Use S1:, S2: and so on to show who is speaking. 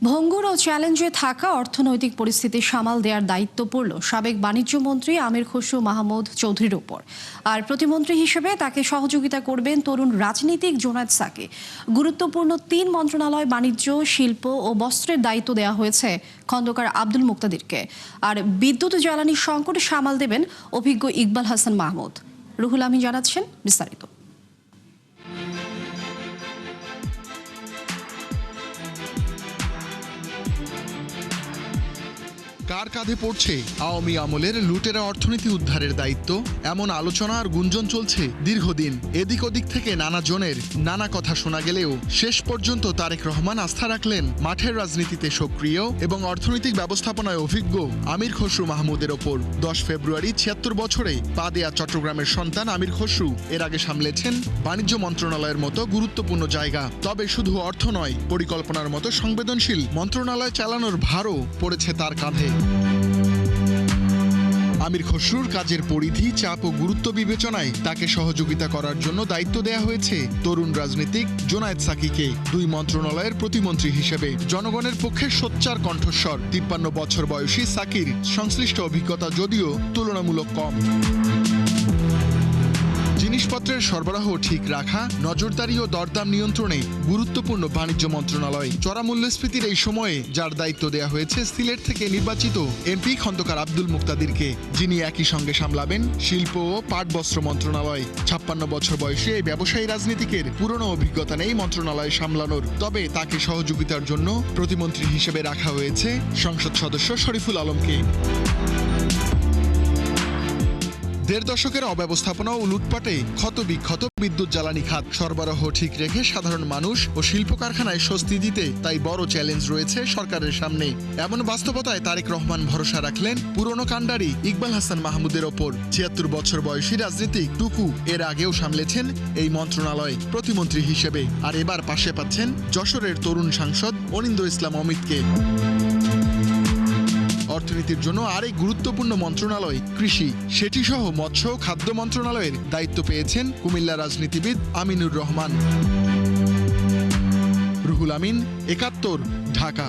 S1: ভঙ্গুর ও চ্যালেঞ্জে থাকা অর্থনৈতিক পরিস্থিতি সামাল দেওয়ার দায়িত্ব পড়ল সাবেক বাণিজ্য মন্ত্রী আমির খসরু মাহমুদ চৌধুরীর ওপর। আর প্রতিমন্ত্রী হিসেবে তাকে সহযোগিতা করবেন তরুণ রাজনীতিক জোনায়েদ সাকি। গুরুত্বপূর্ণ ৩ মন্ত্রণালয় বাণিজ্য, শিল্প ও বস্ত্রের দায়িত্ব দেওয়া হয়েছে খন্দকার আব্দুল মুক্তাদিরকে। আর বিদ্যুৎ জ্বালানি সংকট সামাল দেবেন অভিজ্ঞ ইকবাল হাসান মাহমুদ। রুহুল আমিন জানাচ্ছেন বিস্তারিত।
S2: কার কাঁধে পড়ছে আওয়ামী আমলের লুটেরা অর্থনীতি উদ্ধারের দায়িত্ব? এমন আলোচনা আর গুঞ্জন চলছে দীর্ঘদিন। এদিক ওদিক থেকে নানা জনের নানা কথা শোনা গেলেও শেষ পর্যন্ত তারেক রহমান আস্থা রাখলেন মাঠের রাজনীতিতে সক্রিয় এবং অর্থনৈতিক ব্যবস্থাপনায় অভিজ্ঞ আমির খসরু মাহমুদের ওপর। 10 ফেব্রুয়ারি ৭৬ বছরে পা দেয়া চট্টগ্রামের সন্তান আমির খসরু এর আগে সামলেছেন বাণিজ্য মন্ত্রণালয়ের মতো গুরুত্বপূর্ণ জায়গা। তবে শুধু অর্থ নয়, পরিকল্পনার মতো সংবেদনশীল মন্ত্রণালয় চালানোর ভারও পড়েছে তার কাঁধে। আমির খসরুর কাজের পরিধি, চাপ ও গুরুত্ব বিবেচনায় তাকে সহযোগিতা করার জন্য দায়িত্ব দেয়া হয়েছে তরুণ রাজনীতিক জোনায়েদ সাকিকে 2 মন্ত্রণালয়ের প্রতিমন্ত্রী হিসেবে। জনগণের পক্ষে সোচ্চার কণ্ঠস্বর 53 বছর বয়সী সাকির সংশ্লিষ্ট অভিজ্ঞতা যদিও তুলনামূলক কম। জিনিসপত্রের সরবরাহ ঠিক রাখা, নজরদারি ও দরদাম নিয়ন্ত্রণে গুরুত্বপূর্ণ বাণিজ্য মন্ত্রণালয়। চড়া মূল্যস্ফীতির এই সময়ে যার দায়িত্ব দেয়া হয়েছে সিলেট থেকে নির্বাচিত এমপি খন্দকার আব্দুল মুক্তাদিরকে, যিনি একই সঙ্গে সামলাবেন শিল্প ও পাট বস্ত্র মন্ত্রণালয়। 56 বছর বয়সে এই ব্যবসায়ী রাজনীতিকের পুরনো অভিজ্ঞতা নেই মন্ত্রণালয় সামলানোর। তবে তাকে সহযোগিতার জন্য প্রতিমন্ত্রী হিসেবে রাখা হয়েছে সংসদ সদস্য শরীফুল আলমকে। 1.5 দশকের অব্যবস্থাপনা ও লুটপাটে ক্ষতবিক্ষত বিদ্যুৎ জ্বালানি খাত সরবরাহ ঠিক রেখে সাধারণ মানুষ ও শিল্প কারখানায় স্বস্তি দিতে তাই বড় চ্যালেঞ্জ রয়েছে সরকারের সামনে। এমন বাস্তবতায় তারেক রহমান ভরসা রাখলেন পুরনো কাণ্ডারি ইকবাল হাসান মাহমুদের ওপর। 76 বছর বয়সী রাজনীতিক টুকু এর আগেও সামলেছেন এই মন্ত্রণালয় প্রতিমন্ত্রী হিসেবে। আর এবার পাশে পাচ্ছেন যশোরের তরুণ সাংসদ অনিন্দ ইসলাম অমিতকে। অর্থনীতির জন্য আরেক গুরুত্বপূর্ণ মন্ত্রণালয় কৃষি, সেটি সহ মৎস্য ও খাদ্য মন্ত্রণালয়ের দায়িত্ব পেয়েছেন কুমিল্লা রাজনীতিবিদ আমিনুর রহমান। রুহুল আমিন, 71, ঢাকা।